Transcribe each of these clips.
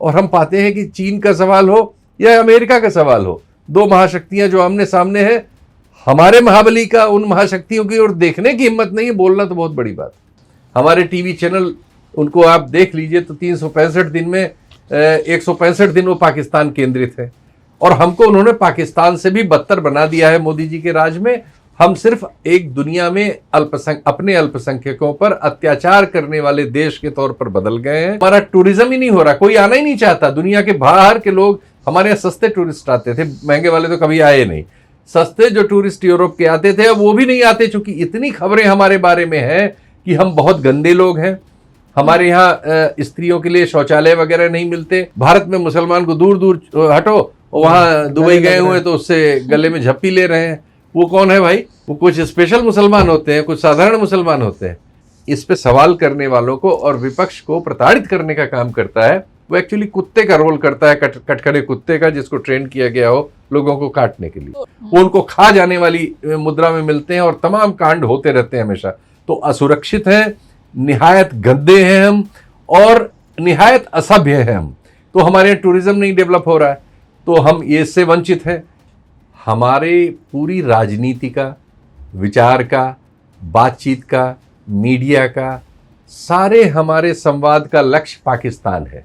और हम पाते हैं कि चीन का सवाल हो या अमेरिका का सवाल हो, दो महाशक्तियां जो आमने सामने हैं, हमारे महाबली का उन महाशक्तियों की ओर देखने की हिम्मत नहीं है, बोलना तो बहुत बड़ी बात है। हमारे टीवी चैनल, उनको आप देख लीजिए तो 365 दिन में 165 दिन वो पाकिस्तान केंद्रित है, और हमको उन्होंने पाकिस्तान से भी बदतर बना दिया है मोदी जी के राज में। हम सिर्फ एक दुनिया में अपने अल्पसंख्यकों पर अत्याचार करने वाले देश के तौर पर बदल गए हैं। हमारा टूरिज्म ही नहीं हो रहा, कोई आना ही नहीं चाहता। दुनिया के बाहर के लोग हमारे यहाँ सस्ते टूरिस्ट आते थे, महंगे वाले तो कभी आए नहीं। सस्ते जो टूरिस्ट यूरोप के आते थे अब वो भी नहीं आते, चूंकि इतनी खबरें हमारे बारे में हैं कि हम बहुत गंदे लोग हैं। हमारे यहाँ स्त्रियों के लिए शौचालय वगैरह नहीं मिलते। भारत में मुसलमान को दूर दूर हटो, वहां दुबई गए हुए तो उससे गले में झप्पी ले रहे हैं। वो कौन है भाई? वो कुछ स्पेशल मुसलमान होते हैं, कुछ साधारण मुसलमान होते हैं। इस पे सवाल करने वालों को और विपक्ष को प्रताड़ित करने का काम करता है। वो एक्चुअली कुत्ते का रोल करता है, कटखड़े कुत्ते का, जिसको ट्रेन किया गया हो लोगों को काटने के लिए। वो उनको खा जाने वाली मुद्रा में मिलते हैं और तमाम कांड होते रहते हैं हमेशा। तो असुरक्षित हैं, निहायत गंदे हैं हम, और निहायत असभ्य हैं हम। तो हमारे यहाँ टूरिज्म नहीं डेवलप हो रहा है, तो हम ये इससे वंचित हैं। हमारे पूरी राजनीति का, विचार का, बातचीत का, मीडिया का, सारे हमारे संवाद का लक्ष्य पाकिस्तान है।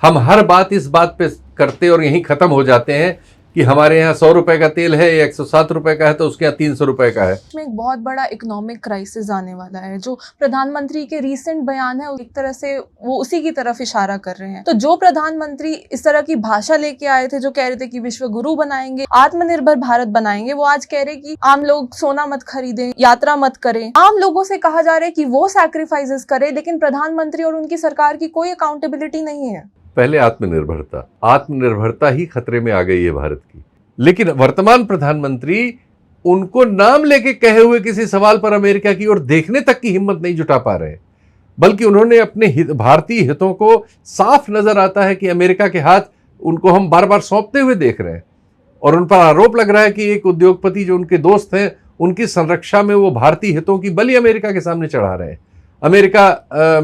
हम हर बात इस बात पे करते और यहीं खत्म हो जाते हैं कि हमारे यहाँ 100 रुपए का तेल है, 107 रुपए का है, तो उसके यहाँ 300 रुपए का है। इसमें एक बहुत बड़ा इकोनॉमिक क्राइसिस आने वाला है। जो प्रधानमंत्री के रीसेंट बयान है, एक तरह से वो उसी की तरफ इशारा कर रहे हैं। तो जो प्रधानमंत्री इस तरह की भाषा लेके आए थे, जो कह रहे थे कि विश्व गुरु बनाएंगे, आत्मनिर्भर भारत बनाएंगे, वो आज कह रहे कि आम लोग सोना मत खरीदें, यात्रा मत करें। आम लोगों से कहा जा रहा है कि वो सैक्रिफाइसेस करें, लेकिन प्रधानमंत्री और उनकी सरकार की कोई अकाउंटेबिलिटी नहीं है। पहले आत्मनिर्भरता ही खतरे में आ गई है भारत की। लेकिन वर्तमान प्रधानमंत्री उनको नाम लेके कहे हुए किसी सवाल पर अमेरिका की ओर देखने तक की हिम्मत नहीं जुटा पा रहे, बल्कि उन्होंने अपने भारतीय हितों को, साफ नजर आता है कि अमेरिका के हाथ उनको हम बार बार सौंपते हुए देख रहे हैं। और उन पर आरोप लग रहा है कि एक उद्योगपति जो उनके दोस्त हैं, उनकी संरक्षा में वो भारतीय हितों की बलि अमेरिका के सामने चढ़ा रहे हैं। अमेरिका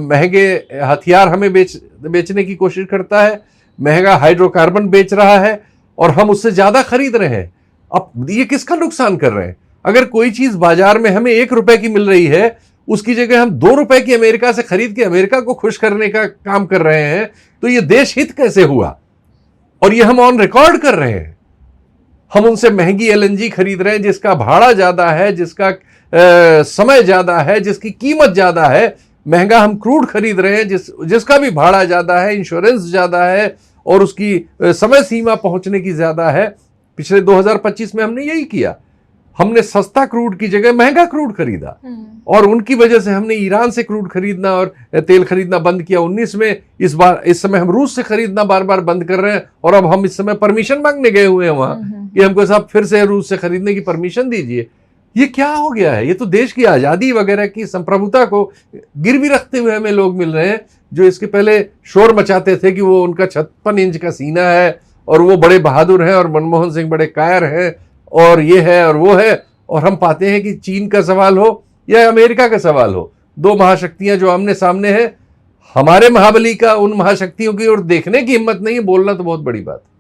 महंगे हथियार हमें बेचने की कोशिश करता है, महंगा हाइड्रोकार्बन बेच रहा है, और हम उससे ज्यादा खरीद रहे हैं। अब ये किसका नुकसान कर रहे हैं? अगर कोई चीज बाजार में हमें 1 रुपए की मिल रही है, उसकी जगह हम 2 रुपए की अमेरिका से खरीद के अमेरिका को खुश करने का काम कर रहे हैं, तो ये देश हित कैसे हुआ? और ये हम ऑन रिकॉर्ड कर रहे हैं। हम उनसे महंगी LNG खरीद रहे हैं, जिसका भाड़ा ज्यादा है, जिसका समय ज्यादा है, जिसकी कीमत ज्यादा है। महंगा हम क्रूड खरीद रहे हैं, जिसका भी भाड़ा ज्यादा है, इंश्योरेंस ज्यादा है, और उसकी समय सीमा पहुंचने की ज्यादा है। पिछले 2025 में हमने यही किया। हमने सस्ता क्रूड की जगह महंगा क्रूड खरीदा, और उनकी वजह से हमने ईरान से क्रूड खरीदना और तेल खरीदना बंद किया 19 में। इस समय हम रूस से खरीदना बार बार बंद कर रहे हैं, और अब हम इस समय परमिशन मांगने गए हुए हैं वहां कि हमको साहब फिर से रूस से खरीदने की परमिशन दीजिए। ये क्या हो गया है? ये तो देश की आजादी वगैरह की संप्रभुता को गिरवी रखते हुए हमें लोग मिल रहे हैं, जो इसके पहले शोर मचाते थे कि वो उनका 56 इंच का सीना है और वो बड़े बहादुर हैं और मनमोहन सिंह बड़े कायर हैं और ये है और वो है। और हम पाते हैं कि चीन का सवाल हो या अमेरिका का सवाल हो, दो महाशक्तियां जो आमने सामने हैं, हमारे महाबली का उन महाशक्तियों की ओर देखने की हिम्मत नहीं है, बोलना तो बहुत बड़ी बात है।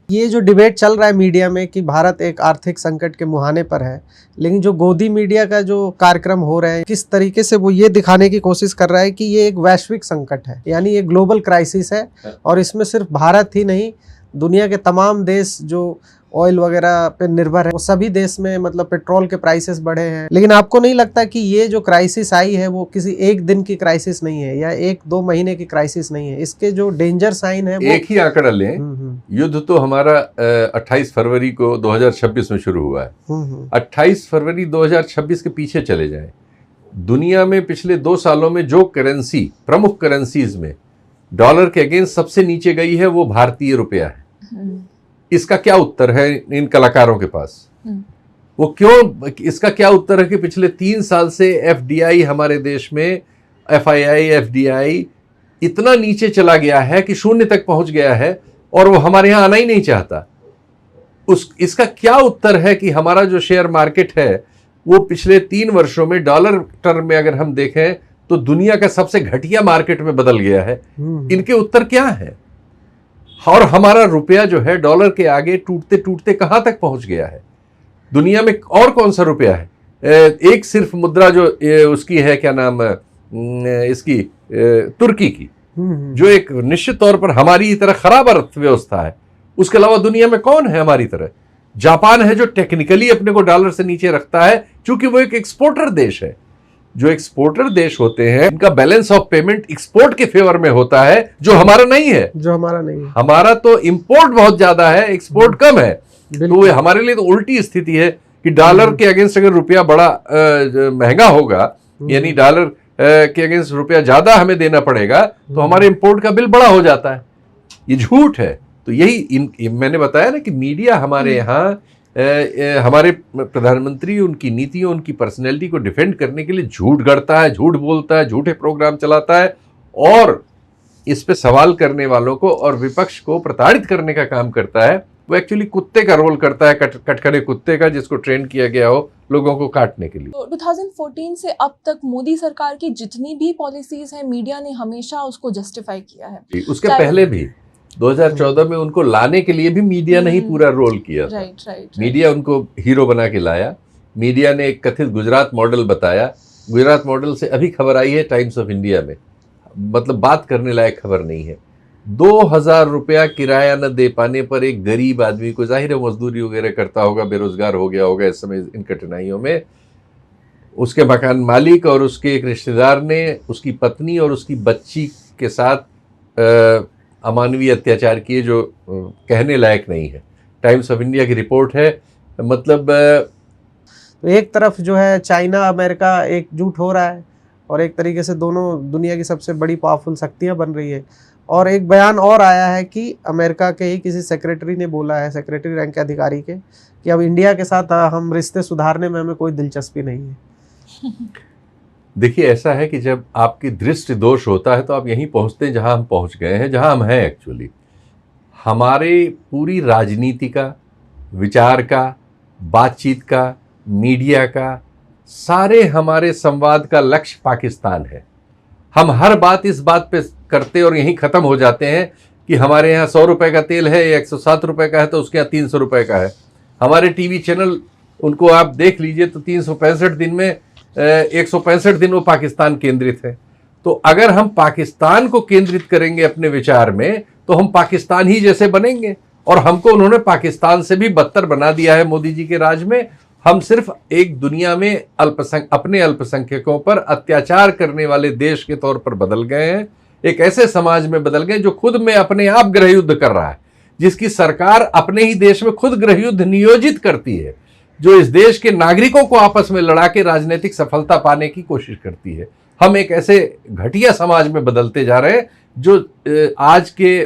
ये जो डिबेट चल रहा है मीडिया में कि भारत एक आर्थिक संकट के मुहाने पर है, लेकिन जो गोदी मीडिया का जो कार्यक्रम हो रहे हैं, किस तरीके से वो ये दिखाने की कोशिश कर रहा है कि ये एक वैश्विक संकट है, यानी ये ग्लोबल क्राइसिस है। और इसमें सिर्फ भारत ही नहीं, दुनिया के तमाम देश जो ऑयल वगैरह पे निर्भर है, वो सभी देश में मतलब पेट्रोल के प्राइसेस बढ़े हैं। लेकिन आपको नहीं लगता कि ये जो क्राइसिस आई है वो किसी एक दिन की क्राइसिस नहीं है या 1-2 महीने की क्राइसिस नहीं है? इसके जो डेंजर साइन है एक ही आंकड़ा लें, युद्ध तो हमारा 28 फरवरी को 2026 में शुरू हुआ है। 28 फरवरी 2026 के पीछे चले जाएं, दुनिया में पिछले 2 सालों में जो करेंसी, प्रमुख करेंसीज में डॉलर के अगेंस्ट सबसे नीचे गई है वो भारतीय रुपया है। इसका क्या उत्तर है इन कलाकारों के पास? वो क्यों, इसका क्या उत्तर है कि पिछले 3 साल से FDI हमारे देश में, FII FDI इतना नीचे चला गया है कि 0 तक पहुंच गया है और वो हमारे यहां आना ही नहीं चाहता। इसका क्या उत्तर है कि हमारा जो शेयर मार्केट है वो पिछले 3 वर्षों में डॉलर टर्म में अगर हम देखें तो दुनिया का सबसे घटिया मार्केट में बदल गया है। इनके उत्तर क्या है? और हमारा रुपया जो है डॉलर के आगे टूटते टूटते कहां तक पहुंच गया है। दुनिया में और कौन सा रुपया है? एक सिर्फ मुद्रा जो उसकी है, क्या नाम इसकी, तुर्की की, जो एक निश्चित तौर पर हमारी तरह खराब अर्थव्यवस्था है। उसके अलावा दुनिया में कौन है हमारी तरह? जापान है जो टेक्निकली अपने को डॉलर से नीचे रखता है, क्योंकि वो एक एक्सपोर्टर देश है। जो एक्सपोर्टर देश होते हैं उनका बैलेंस ऑफ पेमेंट एक्सपोर्ट के फेवर में होता है, जो हमारा नहीं है। हमारा तो इंपोर्ट बहुत ज्यादा है, एक्सपोर्ट कम है। तो हमारे लिए तो उल्टी स्थिति है कि डॉलर के अगेंस्ट अगर रुपया बड़ा महंगा होगा, यानी डॉलर के अगेंस्ट रुपया ज्यादा हमें देना पड़ेगा, तो हमारे इंपोर्ट का बिल बड़ा हो जाता है। ये झूठ है। तो यही मैंने बताया ना कि मीडिया हमारे यहाँ हमारे प्रधानमंत्री उनकी नीतियों, उनकी पर्सनैलिटी को डिफेंड करने के लिए झूठ गढ़ता है, झूठ बोलता है, झूठे प्रोग्राम चलाता है, और इस पे सवाल करने वालों को और विपक्ष को प्रताड़ित करने का काम करता है। वो एक्चुअली कुत्ते का रोल करता है, कटखड़े कुत्ते का, जिसको ट्रेन किया गया हो लोगों को काटने के लिए। तो 2014 से अब तक मोदी सरकार की जितनी भी पॉलिसीज हैं, मीडिया ने हमेशा उसको जस्टिफाई किया है। उसके पहले भी 2014 में उनको लाने के लिए भी मीडिया ने ही पूरा रोल किया था। राइट। मीडिया उनको हीरो बना के लाया। मीडिया ने एक कथित गुजरात मॉडल बताया। गुजरात मॉडल से अभी खबर आई है टाइम्स ऑफ इंडिया में, मतलब बात करने लायक खबर नहीं है। 2000 रुपया किराया न दे पाने पर एक गरीब आदमी को, जाहिर है मजदूरी वगैरह करता होगा, बेरोजगार हो गया होगा इस समय इन कठिनाइयों में, उसके मकान मालिक और उसके एक रिश्तेदार ने उसकी पत्नी और उसकी बच्ची के साथ अमानवीय अत्याचार किए, जो कहने लायक नहीं है। टाइम्स ऑफ इंडिया की रिपोर्ट है। मतलब एक तरफ जो है चाइना अमेरिका एकजुट हो रहा है, और एक तरीके से दोनों दुनिया की सबसे बड़ी पावरफुल शक्तियां बन रही है। और एक बयान और आया है कि अमेरिका के ही किसी सेक्रेटरी ने बोला है, सेक्रेटरी रैंक के अधिकारी के, कि अब इंडिया के साथ हम रिश्ते सुधारने में हमें कोई दिलचस्पी नहीं है। देखिए, ऐसा है कि जब आपकी दृष्टि दोष होता है तो आप यहीं पहुंचते हैं जहां हम पहुंच गए हैं, जहां हम हैं। एक्चुअली हमारे पूरी राजनीति का, विचार का, बातचीत का, मीडिया का, सारे हमारे संवाद का लक्ष्य पाकिस्तान है। हम हर बात इस बात पे करते और यहीं ख़त्म हो जाते हैं कि हमारे यहाँ 100 रुपये का तेल है, 107 रुपये का है, तो उसके यहाँ 300 रुपये का है। हमारे टीवी चैनल, उनको आप देख लीजिए तो 365 दिन में 165 दिन वो पाकिस्तान केंद्रित है। तो अगर हम पाकिस्तान को केंद्रित करेंगे अपने विचार में, तो हम पाकिस्तान ही जैसे बनेंगे। और हमको उन्होंने पाकिस्तान से भी बदतर बना दिया है मोदी जी के राज में। हम सिर्फ एक दुनिया में अपने अल्पसंख्यकों पर अत्याचार करने वाले देश के तौर पर बदल गए हैं। एक ऐसे समाज में बदल गए जो खुद में अपने आप गृह युद्ध कर रहा है, जिसकी सरकार अपने ही देश में खुद गृह युद्ध नियोजित करती है, जो इस देश के नागरिकों को आपस में लड़ा के राजनीतिक सफलता पाने की कोशिश करती है। हम एक ऐसे घटिया समाज में बदलते जा रहे हैं जो आज के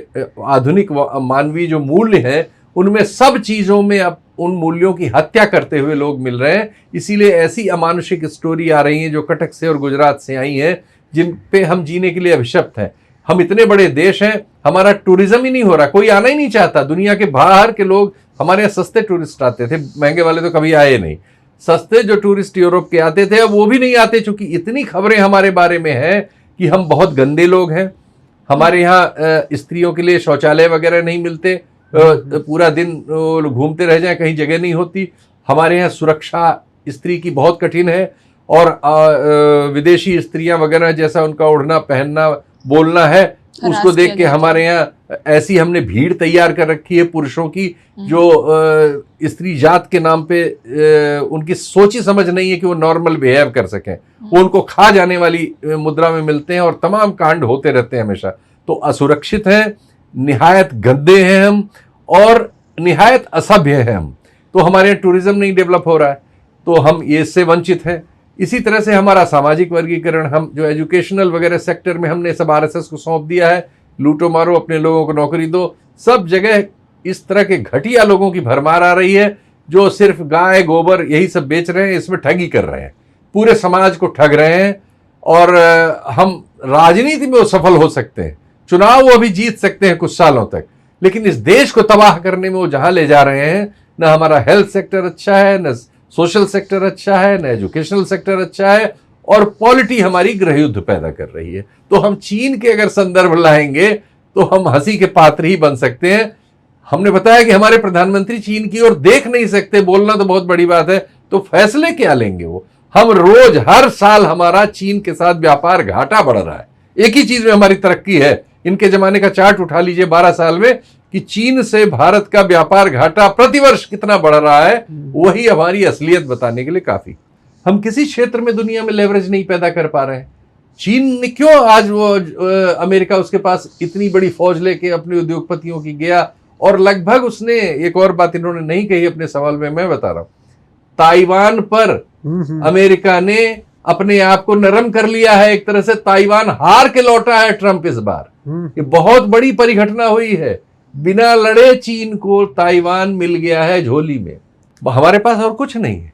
आधुनिक मानवीय जो मूल्य हैं, उनमें सब चीज़ों में अब उन मूल्यों की हत्या करते हुए लोग मिल रहे हैं। इसीलिए ऐसी अमानुषिक स्टोरी आ रही हैं जो कटक से और गुजरात से आई हैं, जिन पे हम जीने के लिए अभिशप्त हैं। हम इतने बड़े देश हैं, हमारा टूरिज्म ही नहीं हो रहा, कोई आना ही नहीं चाहता। दुनिया के बाहर के लोग, हमारे यहाँ सस्ते टूरिस्ट आते थे, महंगे वाले तो कभी आए नहीं। सस्ते जो टूरिस्ट यूरोप के आते थे, अब वो भी नहीं आते, चूंकि इतनी खबरें हमारे बारे में हैं कि हम बहुत गंदे लोग हैं। हमारे यहाँ स्त्रियों के लिए शौचालय वगैरह नहीं मिलते, पूरा दिन घूमते रह जाए, कहीं जगह नहीं होती। हमारे यहाँ सुरक्षा स्त्री की बहुत कठिन है, और विदेशी स्त्रियां वगैरह जैसा उनका ओढ़ना, पहनना, बोलना है, उसको देख के हमारे यहाँ ऐसी हमने भीड़ तैयार कर रखी है पुरुषों की, जो स्त्री जात के नाम पे उनकी सोची समझ नहीं है कि वो नॉर्मल बिहेव कर सकें। वो उनको खा जाने वाली मुद्रा में मिलते हैं, और तमाम कांड होते रहते हैं हमेशा। तो असुरक्षित हैं, निहायत गंदे हैं हम, और निहायत असभ्य हैं हम। तो हमारे यहाँ टूरिज्म नहीं डेवलप हो रहा है, तो हम ये इससे वंचित हैं। इसी तरह से हमारा सामाजिक वर्गीकरण, हम जो एजुकेशनल वगैरह सेक्टर में हमने सब आरएसएस को सौंप दिया है, लूटो मारो, अपने लोगों को नौकरी दो। सब जगह इस तरह के घटिया लोगों की भरमार आ रही है, जो सिर्फ गाय गोबर यही सब बेच रहे हैं, इसमें ठगी कर रहे हैं, पूरे समाज को ठग रहे हैं। और हम राजनीति में वो सफल हो सकते हैं, चुनाव वो अभी जीत सकते हैं कुछ सालों तक, लेकिन इस देश को तबाह करने में वो जहां ले जा रहे हैं, न हमारा हेल्थ सेक्टर अच्छा है, न सोशल सेक्टर अच्छा है, न एजुकेशनल सेक्टर अच्छा है, और पॉलिटी हमारी गृह युद्ध पैदा कर रही है। तो हम चीन के अगर संदर्भ लाएंगे तो हम हंसी के पात्र ही बन सकते हैं। हमने बताया कि हमारे प्रधानमंत्री चीन की ओर देख नहीं सकते, बोलना तो बहुत बड़ी बात है, तो फैसले क्या लेंगे वो? हम रोज हर साल हमारा चीन के साथ व्यापार घाटा बढ़ रहा है। एक ही चीज में हमारी तरक्की है। इनके जमाने का चार्ट उठा लीजिए 12 साल में कि चीन से भारत का व्यापार घाटा प्रतिवर्ष कितना बढ़ रहा है, वही हमारी असलियत बताने के लिए काफी। हम किसी क्षेत्र में दुनिया में लेवरेज नहीं पैदा कर पा रहे हैं। चीन ने क्यों आज वो अमेरिका उसके पास इतनी बड़ी फौज लेके अपने उद्योगपतियों की गया, और लगभग उसने एक और बात इन्होंने नहीं कही अपने सवाल में, मैं बता रहा हूं, ताइवान पर अमेरिका ने अपने आप को नरम कर लिया है। एक तरह से ताइवान हार के लौटा है ट्रंप इस बार। ये बहुत बड़ी परिघटना हुई है। बिना लड़े चीन को ताइवान मिल गया है झोली में। हमारे पास और कुछ नहीं है।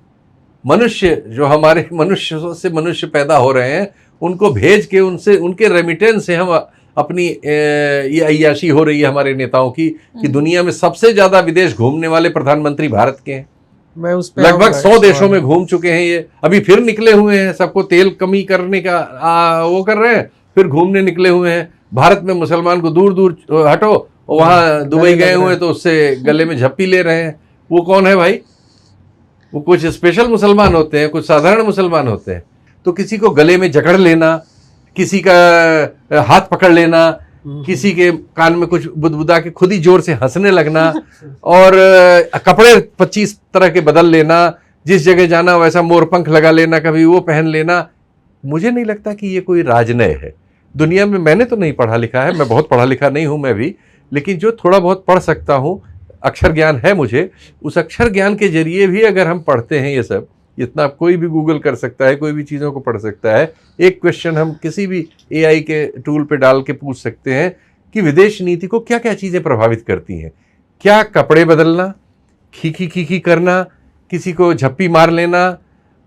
मनुष्य जो हमारे मनुष्य से मनुष्य पैदा हो रहे हैं, उनको भेज के उनसे उनके रेमिटेंस से हम अपनी ये अय्याशी हो रही है हमारे नेताओं की कि दुनिया में सबसे ज्यादा विदेश घूमने वाले प्रधानमंत्री भारत के हैं। मैं उस पे लगभग 100 देशों में घूम चुके हैं ये। अभी फिर निकले हुए हैं, सबको तेल कमी करने का वो कर रहे हैं, फिर घूमने निकले हुए हैं। भारत में मुसलमान को दूर दूर हटो, वहां दुबई गए हुए हैं तो उससे गले में झप्पी ले रहे हैं। वो कौन है भाई? वो कुछ स्पेशल मुसलमान होते हैं, कुछ साधारण मुसलमान होते हैं। तो किसी को गले में जकड़ लेना, किसी का हाथ पकड़ लेना, किसी के कान में कुछ बुदबुदा के खुद ही जोर से हंसने लगना, और कपड़े 25 तरह के बदल लेना, जिस जगह जाना वैसा मोरपंख लगा लेना, कभी वो पहन लेना। मुझे नहीं लगता कि ये कोई राजनय है दुनिया में। मैंने तो नहीं पढ़ा लिखा है, मैं बहुत पढ़ा लिखा नहीं हूं मैं भी, लेकिन जो थोड़ा बहुत पढ़ सकता हूं, अक्षर ज्ञान है मुझे, उस अक्षर ज्ञान के जरिए भी अगर हम पढ़ते हैं ये सब, इतना कोई भी गूगल कर सकता है, कोई भी चीज़ों को पढ़ सकता है। एक क्वेश्चन हम किसी भी एआई के टूल पे डाल के पूछ सकते हैं कि विदेश नीति को क्या क्या चीज़ें प्रभावित करती हैं। क्या कपड़े बदलना, खीखी करना, किसी को झप्पी मार लेना,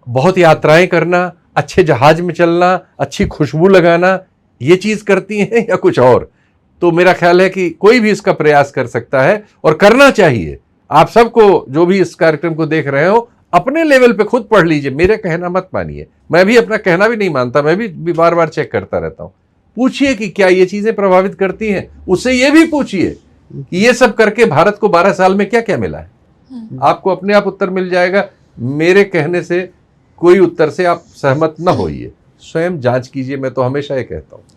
बहुत यात्राएं करना, अच्छे जहाज में चलना, अच्छी खुशबू लगाना, ये चीज़ करती हैं या कुछ और? तो मेरा ख्याल है कि कोई भी इसका प्रयास कर सकता है और करना चाहिए। आप सबको जो भी इस कार्यक्रम को देख रहे हो, अपने लेवल पे खुद पढ़ लीजिए, मेरा कहना मत मानिए। मैं भी अपना कहना भी नहीं मानता, मैं भी बार बार चेक करता रहता हूँ। पूछिए कि क्या ये चीजें प्रभावित करती हैं। उससे ये भी पूछिए कि ये सब करके भारत को 12 साल में क्या क्या मिला है। आपको अपने आप उत्तर मिल जाएगा। मेरे कहने से कोई उत्तर से आप सहमत न होइए, स्वयं जांच कीजिए, मैं तो हमेशा ये कहता हूँ।